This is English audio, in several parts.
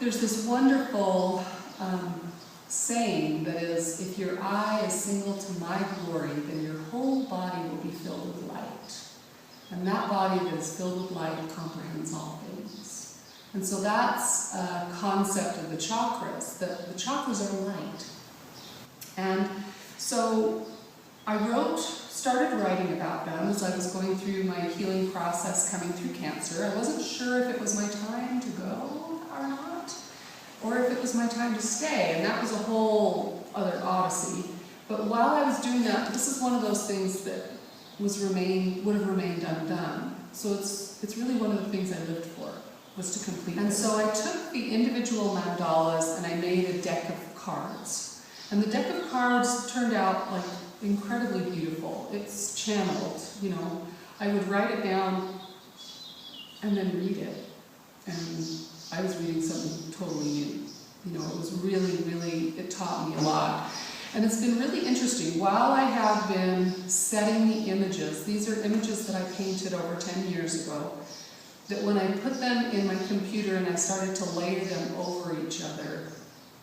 There's this wonderful saying that is, if your eye is single to my glory, then your whole body will be filled with light. And that body that is filled with light comprehends all things. And so that's a concept of the chakras, that the chakras are light. And so I started writing about them as I was going through my healing process coming through cancer. I wasn't sure if it was my time to go or not, or if it was my time to stay, and that was a whole other odyssey. But while I was doing that, this is one of those things that would have remained undone. So it's really one of the things I lived for, was to complete it. And so I took the individual mandalas and I made a deck of cards. And the deck of cards turned out like incredibly beautiful. It's channeled, you know. I would write it down and then read it. And I was reading something totally new. You know, it was really, it taught me a lot. And it's been really interesting. While I have been setting the images, these are images that I painted over 10 years ago, that when I put them in my computer and I started to layer them over each other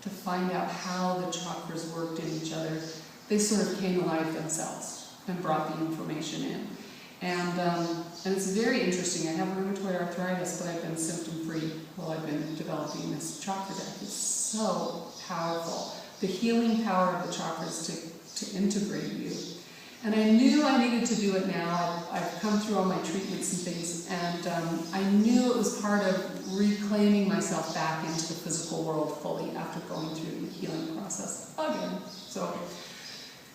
to find out how the chakras worked in each other, they sort of came alive themselves and brought the information in. And it's very interesting. I have rheumatoid arthritis, but I've been symptom-free while I've been developing this chakra deck. It's so powerful. The healing power of the chakras to integrate you. And I knew I needed to do it now. I've come through all my treatments and things, and I knew it was part of reclaiming myself back into the physical world fully after going through the healing process again. So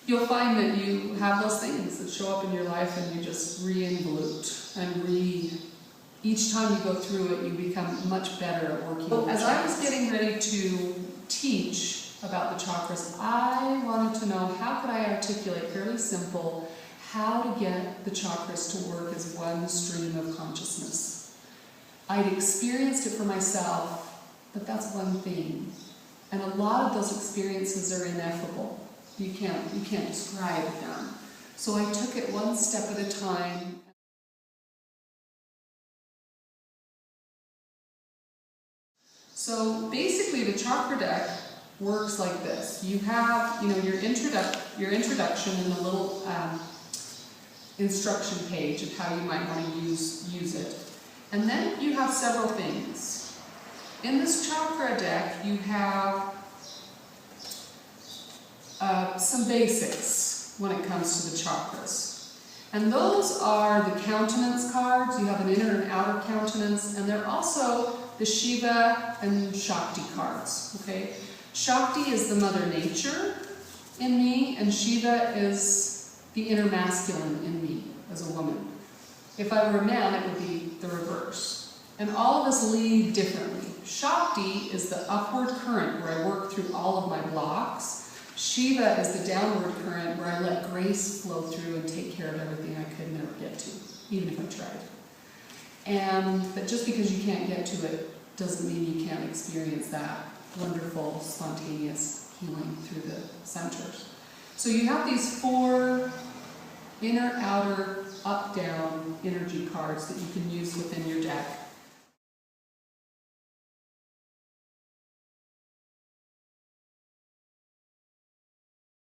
you'll find that you have those things that show up in your life and you just re-involute and each time you go through it, you become much better at working with it. As I was getting ready to teach about the chakras, I wanted to know how could I articulate fairly simple how to get the chakras to work as one stream of consciousness. I'd experienced it for myself, but that's one thing. And a lot of those experiences are ineffable. You can't describe them. So I took it one step at a time. So basically the chakra deck works like this. You have, your introduction and a little instruction page of how you might want to use it. And then you have several things. In this chakra deck, you have some basics when it comes to the chakras. And those are the countenance cards. You have an inner and outer countenance, and they're also the Shiva and Shakti cards. Okay? Shakti is the mother nature in me, and Shiva is the inner masculine in me as a woman. If I were a man, it would be the reverse. And all of us lead differently. Shakti is the upward current where I work through all of my blocks. Shiva is the downward current where I let grace flow through and take care of everything I could never get to, even if I tried. But just because you can't get to it doesn't mean you can't experience that wonderful, spontaneous healing through the centers. So you have these 4 inner, outer, up, down energy cards that you can use within your deck.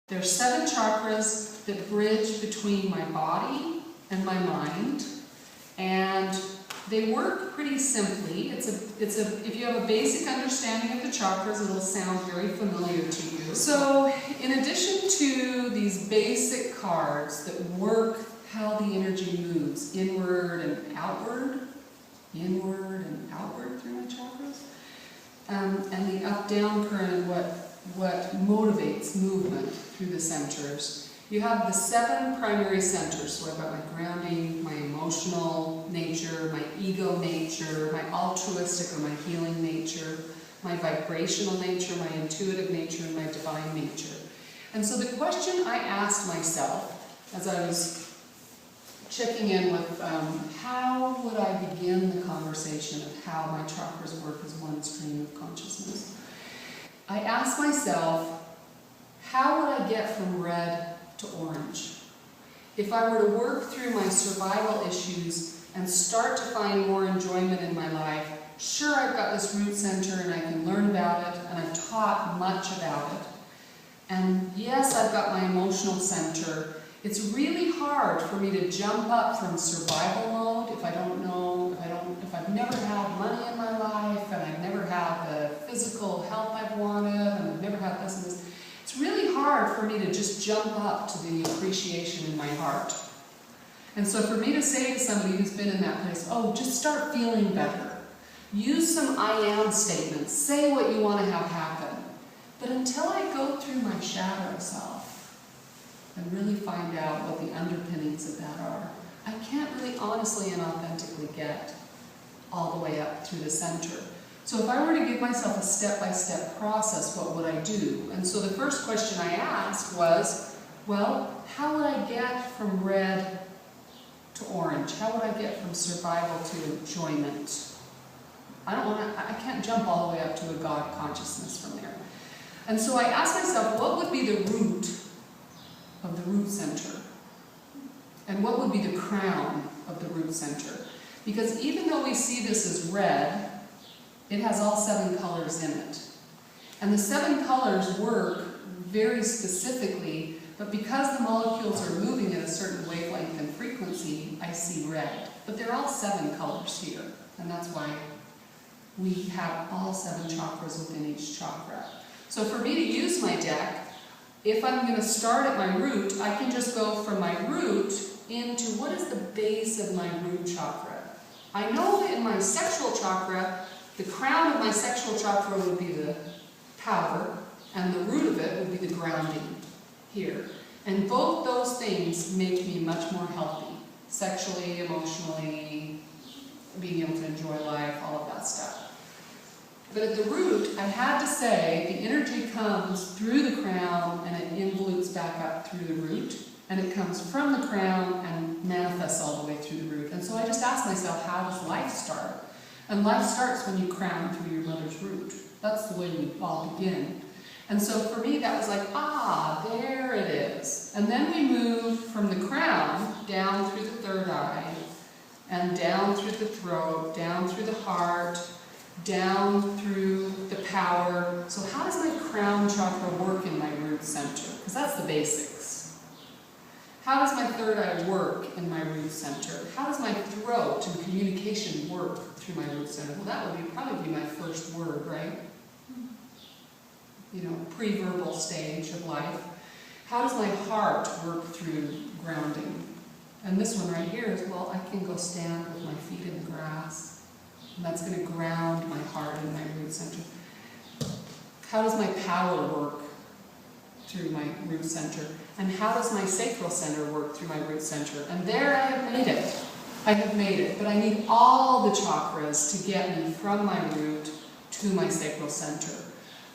There's 7 chakras that bridge between my body and my mind, and they work pretty simply. If you have a basic understanding of the chakras, it'll sound very familiar to you. So, in addition to these basic cards that work how the energy moves inward and outward through my chakras, and the up-down current, what motivates movement through the centers. You have the 7 primary centers, so I've got my grounding, my emotional nature, my ego nature, my altruistic or my healing nature, my vibrational nature, my intuitive nature, and my divine nature. And so the question I asked myself as I was checking in with how would I begin the conversation of how my chakras work as one stream of consciousness, I asked myself, how would I get from red to orange? If I were to work through my survival issues and start to find more enjoyment in my life, sure, I've got this root center and I can learn about it, and I've taught much about it. And yes, I've got my emotional center. It's really hard for me to jump up from survival mode if I've never had money in my life, and I've never had the physical health I've wanted, and I've never had this and this. It's really hard for me to just jump up to the appreciation in my heart. And so for me to say to somebody who's been in that place, oh, just start feeling better. Use some I am statements. Say what you want to have happen. But until I go through my shadow self and really find out what the underpinnings of that are, I can't really honestly and authentically get all the way up through the center. So if I were to give myself a step-by-step process, what would I do? And so the first question I asked was, well, how would I get from red to orange? How would I get from survival to enjoyment? I can't jump all the way up to a God consciousness from there. And so I asked myself, what would be the root of the root center? And what would be the crown of the root center? Because even though we see this as red, it has all 7 colors in it. And the 7 colors work very specifically, but because the molecules are moving at a certain wavelength and frequency, I see red. But they're all 7 colors here, and that's why we have all 7 chakras within each chakra. So for me to use my deck, if I'm going to start at my root, I can just go from my root into what is the base of my root chakra. I know that in my sexual chakra, the crown of my sexual chakra would be the power, and the root of it would be the grounding here. And both those things make me much more healthy, sexually, emotionally, being able to enjoy life, all of that stuff. But at the root, I had to say, the energy comes through the crown and it involutes back up through the root, and it comes from the crown and manifests all the way through the root. And so I just asked myself, how does life start? And life starts when you crown through your mother's root. That's the way we all begin. And so for me, that was like, there it is. And then we move from the crown down through the third eye, and down through the throat, down through the heart, down through the power. So how does my crown chakra work in my root center? Because that's the basics. How does my third eye work in my root center? How does my throat and communication work through my root center? Well, that would probably be my first word, right? Pre-verbal stage of life. How does my heart work through grounding? And this one right here is, well, I can go stand with my feet in the grass. And that's going to ground my heart and my root center. How does my power work through my root center? And how does my sacral center work through my root center? And there I have made it. I have made it. But I need all the chakras to get me from my root to my sacral center.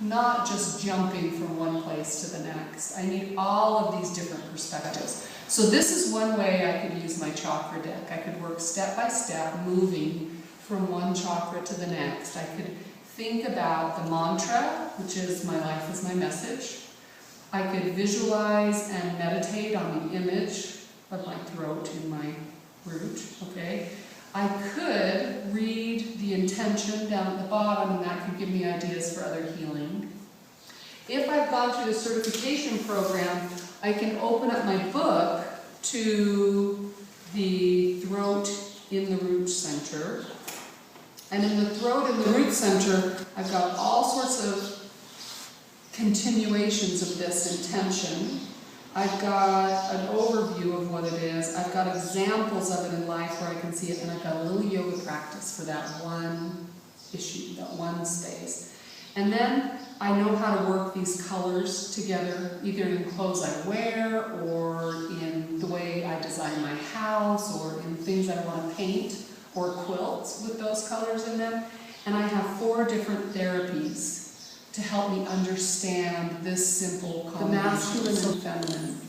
Not just jumping from one place to the next. I need all of these different perspectives. So this is one way I could use my chakra deck. I could work step by step, moving from one chakra to the next. I could think about the mantra, which is my life is my message. I could visualize and meditate on the image of my throat in my root, okay? I could read the intention down at the bottom, and that could give me ideas for other healing. If I've gone through the certification program, I can open up my book to the throat in the root center. And in the throat and the root center, I've got all sorts of continuations of this intention. I've got an overview of what it is. I've got examples of it in life where I can see it, and I've got a little yoga practice for that one issue, that one space. And then I know how to work these colors together, either in clothes I wear, or in the way I design my house, or in things I want to paint, or quilts with those colors in them. And I have 4 different therapies to help me understand this simple combination. The masculine and feminine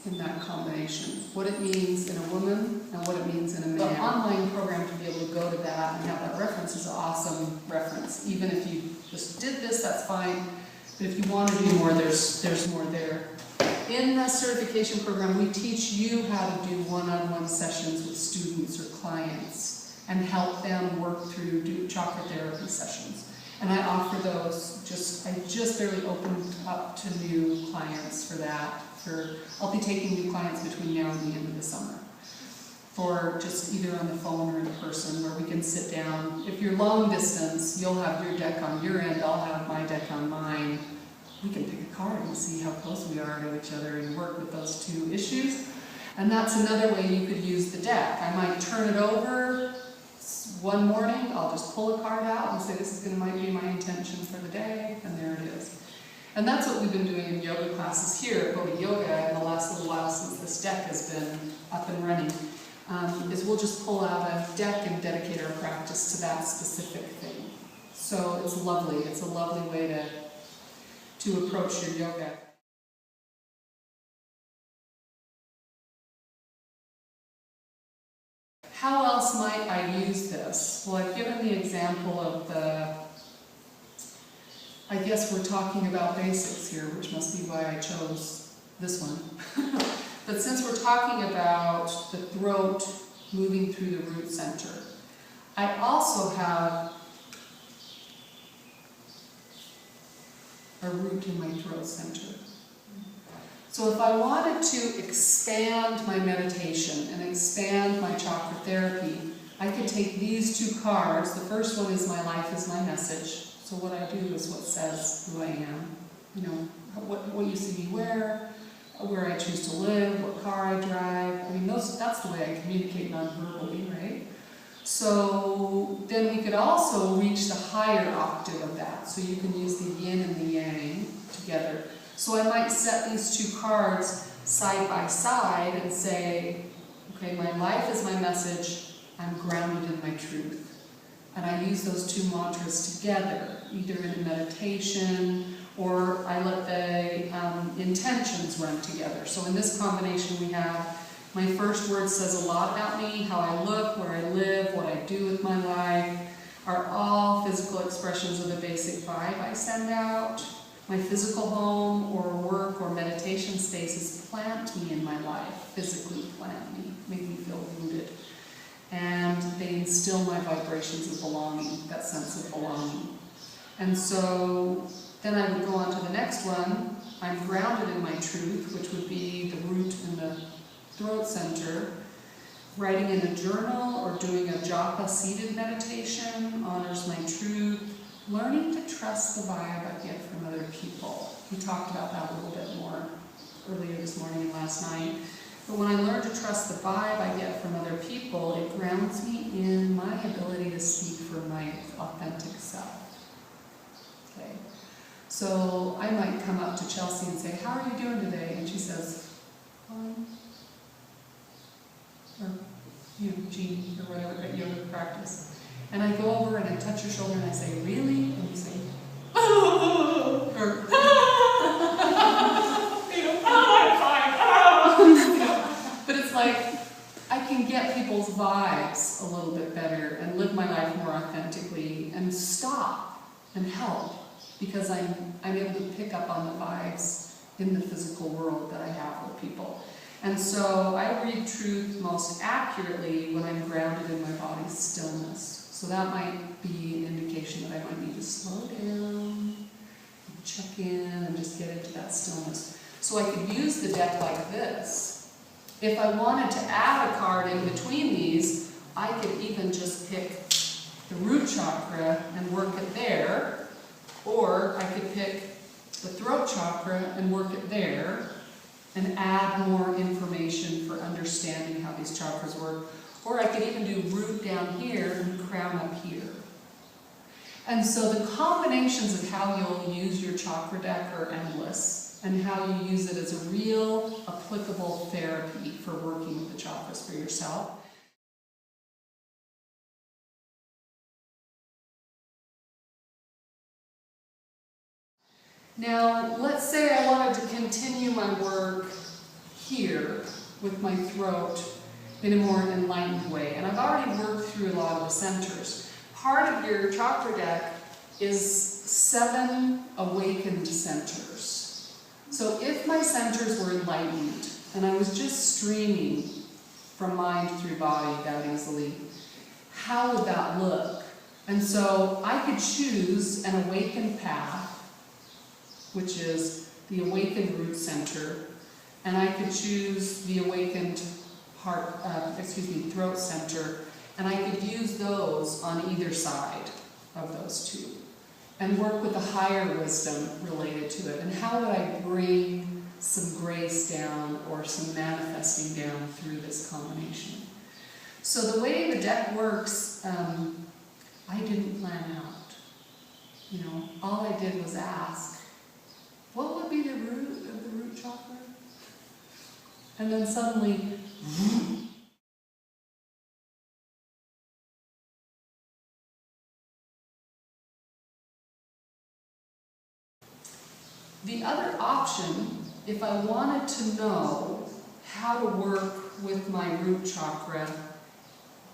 in that combination. What it means in a woman and what it means in a man. The online program to be able to go to that and have that reference is an awesome reference. Even if you just did this, that's fine. But if you want to do more, there's more there. In the certification program, we teach you how to do one-on-one sessions with students or clients and help them work through chakra therapy sessions. And I offer those, I just barely opened up to new clients for that. I'll be taking new clients between now and the end of the summer, for just either on the phone or in person, where we can sit down. If you're long distance, you'll have your deck on your end, I'll have my deck on mine. We can pick a card and see how close we are to each other and work with those two issues. And that's another way you could use the deck. I might turn it over one morning, I'll just pull a card out and say this might be my intention for the day, and there it is. And that's what we've been doing in yoga classes here at Bodhi Yoga in the last little while since this deck has been up and running, is we'll just pull out a deck and dedicate our practice to that specific thing. So it's lovely. It's a lovely way to approach your yoga. How else might I use this? Well, I've given the example of I guess we're talking about basics here, which must be why I chose this one. But since we're talking about the throat moving through the root center, I also have a root in my throat center. So if I wanted to expand my meditation and expand my chakra therapy, I could take these two cards. The first one is my life is my message. So what I do is what says who I am. You know, what you see me wear, where I choose to live, what car I drive. I mean, that's the way I communicate non-verbally, right? So then we could also reach the higher octave of that. So you can use the yin and the yang together. So I might set these two cards side by side and say, okay, my life is my message, I'm grounded in my truth. And I use those two mantras together, either in a meditation, or I let the intentions run together. So in this combination we have, my first word says a lot about me, how I look, where I live, what I do with my life, are all physical expressions of the basic vibe I send out. My physical home or work or meditation spaces plant me in my life, physically plant me, make me feel rooted. And they instill my vibrations of belonging, that sense of belonging. And so then I would go on to the next one. I'm grounded in my truth, which would be the root in the throat center. Writing in a journal or doing a japa seated meditation honors my truth. Learning to trust the vibe I get from other people. We talked about that a little bit more earlier this morning and last night. But when I learn to trust the vibe I get from other people, it grounds me in my ability to speak for my authentic self. Okay. So I might come up to Chelsea and say, how are you doing today? And she says, fine. Or, Jean, or whatever, at yoga practice. And I go over and I touch her shoulder and I say, really? And you say, oh, or, I'm fine. But it's like, I can get people's vibes a little bit better and live my life more authentically and stop and help, because I'm able to pick up on the vibes in the physical world that I have with people. And so I read truth most accurately when I'm grounded in my body's stillness. So that might be an indication that I might need to slow down, check in, and just get into that stillness. So I could use the deck like this. If I wanted to add a card in between these, I could even just pick the root chakra and work it there, or I could pick the throat chakra and work it there, and add more information for understanding how these chakras work. Or I could even do root down here and crown up here. And so the combinations of how you'll use your chakra deck are endless, and how you use it as a real applicable therapy for working with the chakras for yourself. Now, let's say I wanted to continue my work here with my throat in a more enlightened way. And I've already worked through a lot of the centers. Part of your chakra deck is 7 awakened centers. So if my centers were enlightened, and I was just streaming from mind through body that easily, how would that look? And so I could choose an awakened path, which is the awakened root center, and I could choose the awakened throat center, and I could use those on either side of those two, and work with the higher wisdom related to it. And how would I bring some grace down or some manifesting down through this combination? So the way the deck works, I didn't plan out. You know, all I did was ask, what would be the root of the root chakra? And then suddenly, the other option, if I wanted to know how to work with my root chakra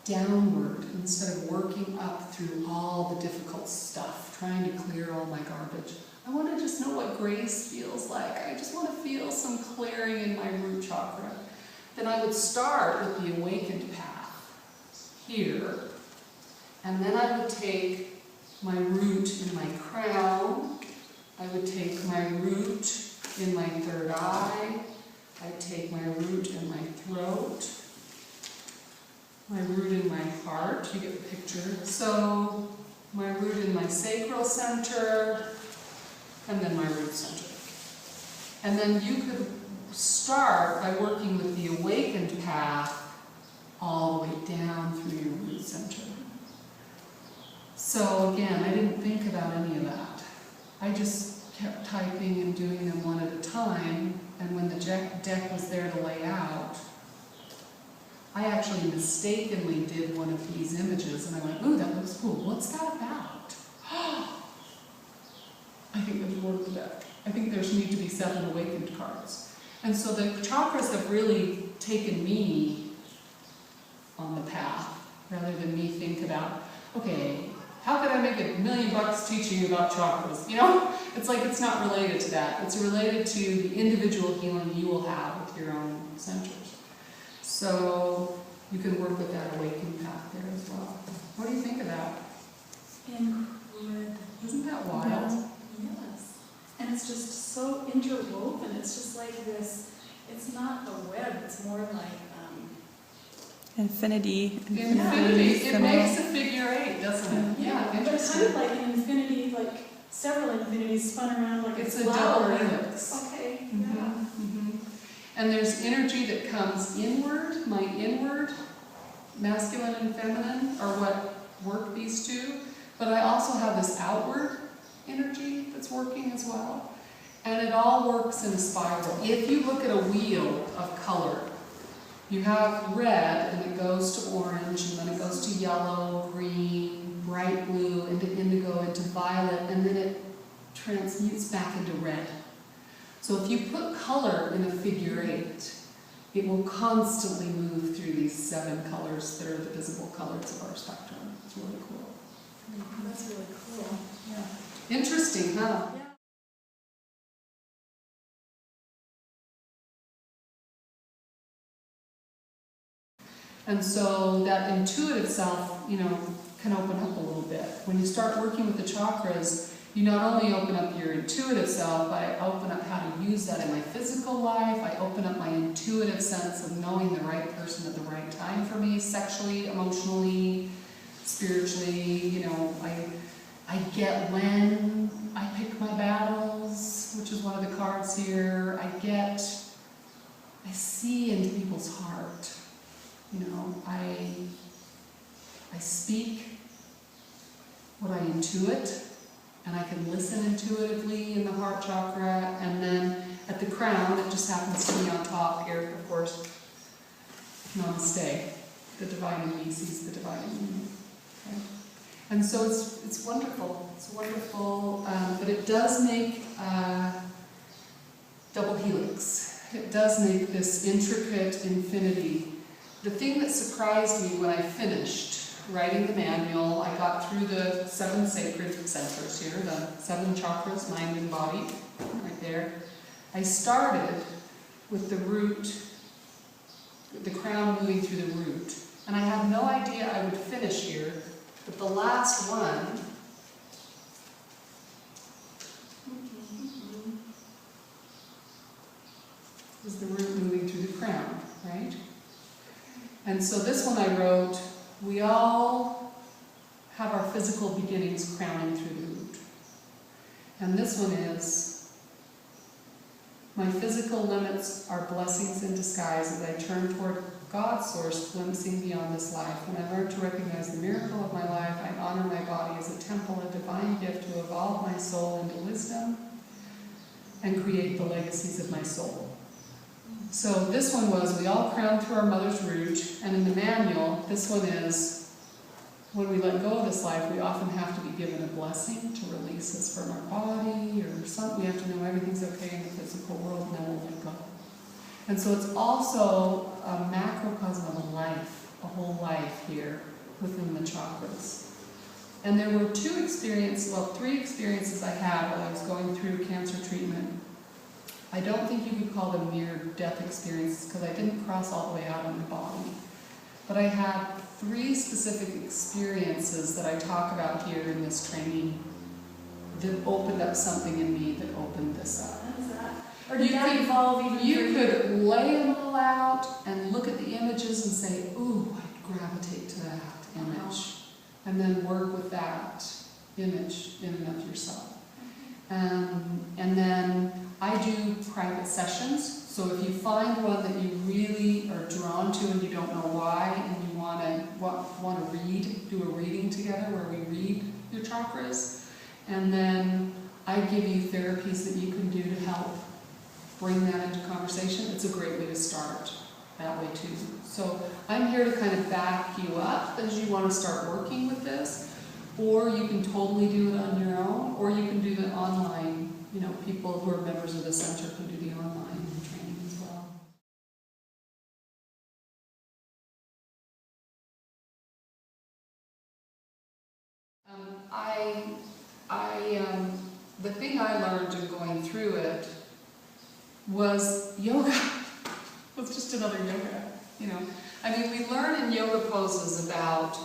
downward instead of working up through all the difficult stuff, trying to clear all my garbage, I want to just know what grace feels like. I just want to feel some clearing in my root chakra. Then I would start with the awakened path here, and then I would take my root in my crown, I would take my root in my third eye, I'd take my root in my throat, my root in my heart, you get the picture. So my root in my sacral center, and then my root center. And then you could start by working with the awakened path all the way down through your root center. So again, I didn't think about any of that. I just kept typing and doing them one at a time, and when the deck was there to lay out, I actually mistakenly did one of these images, and I went, ooh, that looks cool. What's that about? I think there's more to the deck. I think there need to be 7 awakened cards. And so the chakras have really taken me on the path, rather than me think about, okay, how could I make $1 million teaching you about chakras? You know, it's like it's not related to that. It's related to the individual healing you will have with your own centers. So you can work with that awakened path there as well. What do you think of that? Incredible. Isn't that wild? Yeah. Yes. And it's just so interwoven. It's just like this, it's not a web, it's more like Infinity. It makes a figure 8, doesn't it? Yeah, but it's kind of like an infinity, like several infinities spun around like it's a a flower. double helix. Okay, Mm-hmm. yeah. Mm-hmm. And there's energy that comes inward, my inward, masculine and feminine are what work these two. But I also have this outward energy that's working as well. And it all works in a spiral. If you look at a wheel of color, you have red, and it goes to orange, and then it goes to yellow, green, bright blue, into indigo, into violet, and then it transmutes back into red. So if you put color in a figure 8, it will constantly move through these 7 colors that are the visible colors of our spectrum. It's really cool. Oh, that's really cool. Yeah. Interesting, huh? Yeah. And so that intuitive self, you know, can open up a little bit. When you start working with the chakras, you not only open up your intuitive self, but I open up how to use that in my physical life. I open up my intuitive sense of knowing the right person at the right time for me, sexually, emotionally, spiritually. You know, I get when I pick my battles, which is one of the cards here. I see into people's heart. You know, I speak what I intuit, and I can listen intuitively in the heart chakra, and then at the crown, it just happens to be on top here, of course. Namaste. The divine in me sees the divine in me. Okay? And so it's wonderful. It's wonderful, but it does make double helix. It does make this intricate infinity. The thing that surprised me when I finished writing the manual, I got through the 7 sacred centers here, the 7 chakras, mind and body, right there. I started with the root, the crown moving through the root, And I had no idea I would finish here, but the last one is the root moving through the crown, right? And so this one I wrote, we all have our physical beginnings crowning through the root. And this one is, my physical limits are blessings in disguise as I turn toward God's source, glimpsing beyond this life. When I learn to recognize the miracle of my life, I honor my body as a temple, a divine gift to evolve my soul into wisdom and create the legacies of my soul. So this one was, we all crown through our mother's root, and in the manual, this one is, when we let go of this life, we often have to be given a blessing to release us from our body, or something. We have to know everything's okay in the physical world, and then we'll let go. And so it's also a macrocosm of a life, a whole life here within the chakras. And there were three experiences I had while I was going through cancer treatment. I don't think you could call them near-death experiences because I didn't cross all the way out on my body. But I had 3 specific experiences that I talk about here in this training that opened up something in me that opened this up. What is that? Or did that involve even? You could lay them all out and look at the images and say, ooh, I gravitate to that image. And then work with that image in and of yourself. And then I do private sessions, so if you find one that you really are drawn to and you don't know why, and you want to read, do a reading together where we read your chakras, and then I give you therapies that you can do to help bring that into conversation. It's a great way to start that way too. So I'm here to kind of back you up as you want to start working with this. Or you can totally do it on your own, or you can do the online. You know, people who are members of the center can do the online training as well. The thing I learned in going through it was yoga. was just another yoga, you know. I mean, we learn in yoga poses about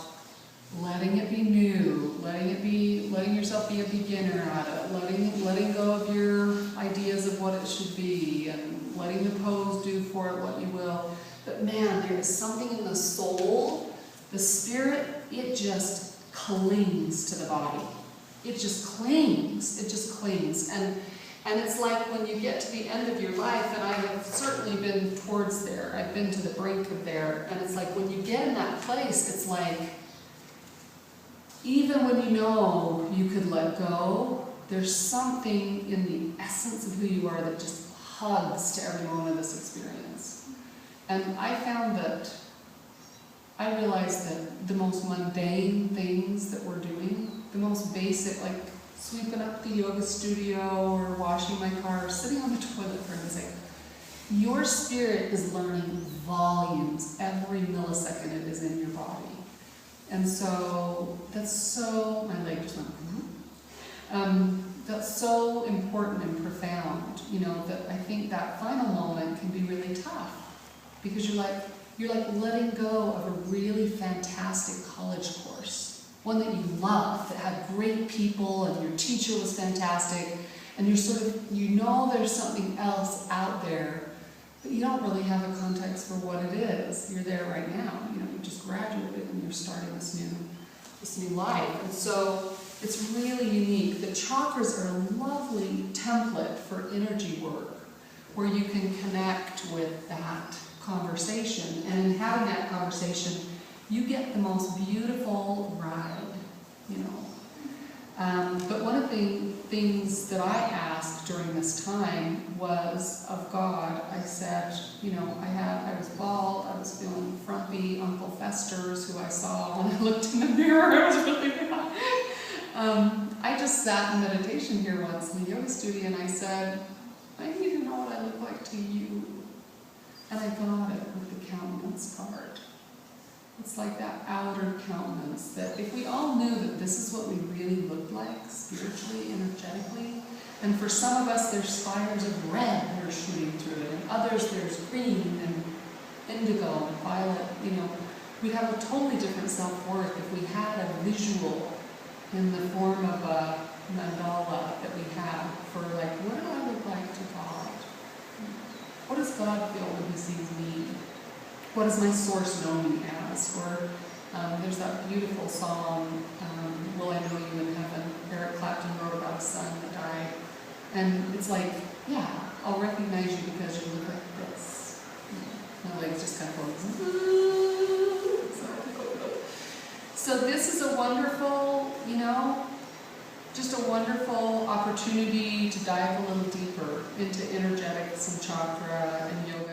letting it be new, letting yourself be a beginner at it, letting go of your ideas of what it should be, and letting the pose do for it what you will. But man, there is something in the soul, the spirit, it just clings to the body. It just clings. And it's like when you get to the end of your life, and I have certainly been towards there, I've been to the brink of there, and it's like when you get in that place, it's like, even when you know you could let go, there's something in the essence of who you are that just hugs to every moment of this experience. And I realized that the most mundane things that we're doing, the most basic, like sweeping up the yoga studio or washing my car or sitting on the toilet for heaven's sake, your spirit is learning volumes every millisecond it is in your body. And so that's so, my leg just went, that's so important and profound, you know, that I think that final moment can be really tough because you're like letting go of a really fantastic college course, one that you love, that had great people and your teacher was fantastic, and you're sort of, you know there's something else out there, but you don't really have a context for what it is. You're there right now, you know, you just graduated and you're starting this new life. And so it's really unique. The chakras are a lovely template for energy work where you can connect with that conversation. And in having that conversation, you get the most beautiful ride, you know. But one of the things that I asked during this time was of God. I said, you know, I was bald, I was feeling frumpy. Uncle Fester's, who I saw when I looked in the mirror, it was really bad. I just sat in meditation here once in the yoga studio and I said, I need to know what I look like to you. And I got it with the countenance card. It's like that outer countenance that if we all knew that this is what we really look like spiritually, energetically, and for some of us there's spires of red that are shooting through it, and others there's green and indigo and violet, you know, We'd have a totally different self-worth if we had a visual in the form of a mandala that we have for like, what do I look like to God? What does God feel when He sees me? What does my source know me as? Or there's that beautiful song, Will I Know You in Heaven? Eric Clapton wrote about a son that died. And it's like, yeah, I'll recognize you because you look like this. My legs just kind of go, so this is a wonderful, just a wonderful opportunity to dive a little deeper into energetics and chakra and yoga